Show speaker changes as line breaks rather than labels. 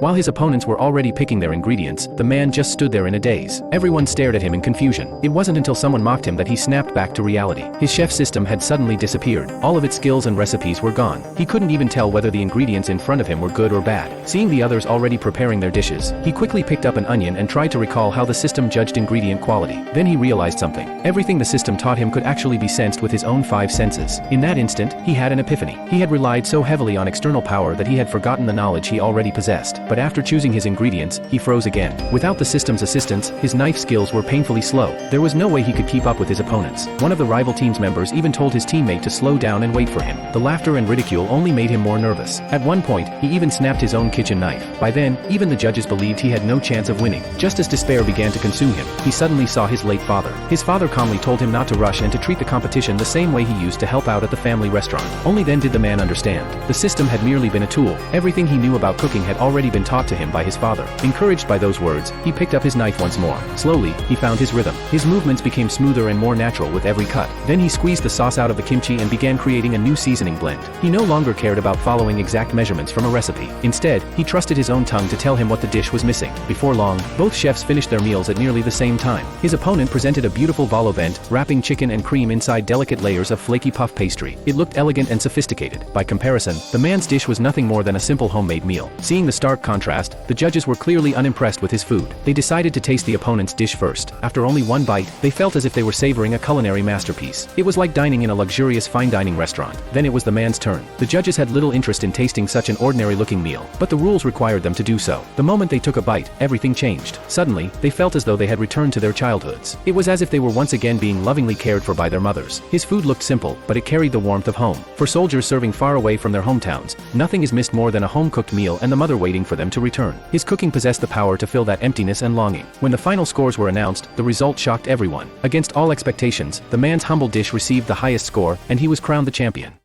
While his opponents were already picking their ingredients, the man just stood there in a daze. Everyone stared at him in confusion. It wasn't until someone mocked him that he snapped back to reality. His chef system had suddenly disappeared. All of its skills and recipes were gone. He couldn't even tell whether the ingredients in front of him were good or bad. Seeing the others already preparing their dishes, he quickly picked up an onion and tried to recall how the system judged ingredient quality. Then he realized something. Everything the system taught him could actually be sensed with his own 5 senses. In that instant, he had an epiphany. He had relied so heavily on external power that he had forgotten the knowledge he already possessed. But after choosing his ingredients, he froze again. Without the system's assistance, his knife skills were painfully slow. There was no way he could keep up with his opponents. One of the rival team's members even told his teammate to slow down and wait for him. The laughter and ridicule only made him more nervous. At one point, he even snapped his own kitchen knife. By then, even the judges believed he had no chance of winning. Just as despair began to consume him, he suddenly saw his late father. His father calmly told him not to rush and to treat the competition the same way he used to help out at the family restaurant. Only then did the man understand. The system had merely been a tool. Everything he knew about cooking had already been taught to him by his father. Encouraged by those words, he picked up his knife once more. Slowly, he found his rhythm. His movements became smoother and more natural with every cut. Then he squeezed the sauce out of the kimchi and began creating a new seasoning blend. He no longer cared about following exact measurements from a recipe. Instead, he trusted his own tongue to tell him what the dish was missing. Before long, both chefs finished their meals at nearly the same time. His opponent presented a beautiful vol au vent, wrapping chicken and cream inside delicate layers of flaky puff pastry. It looked elegant and sophisticated. By comparison, the man's dish was nothing more than a simple homemade meal. Seeing the stark contrast, the judges were clearly unimpressed with his food. They decided to taste the opponent's dish first. After only one bite, they felt as if they were savoring a culinary masterpiece. It was like dining in a luxurious fine dining restaurant. Then it was the man's turn. The judges had little interest in tasting such an ordinary-looking meal, but the rules required them to do so. The moment they took a bite, everything changed. Suddenly, they felt as though they had returned to their childhoods. It was as if they were once again being lovingly cared for by their mothers. His food looked simple, but it carried the warmth of home. For soldiers serving far away from their hometowns, nothing is missed more than a home-cooked meal and the mother waiting for them to return. His cooking possessed the power to fill that emptiness and longing. When the final scores were announced, the result shocked everyone. Against all expectations, the man's humble dish received the highest score, and he was crowned the champion.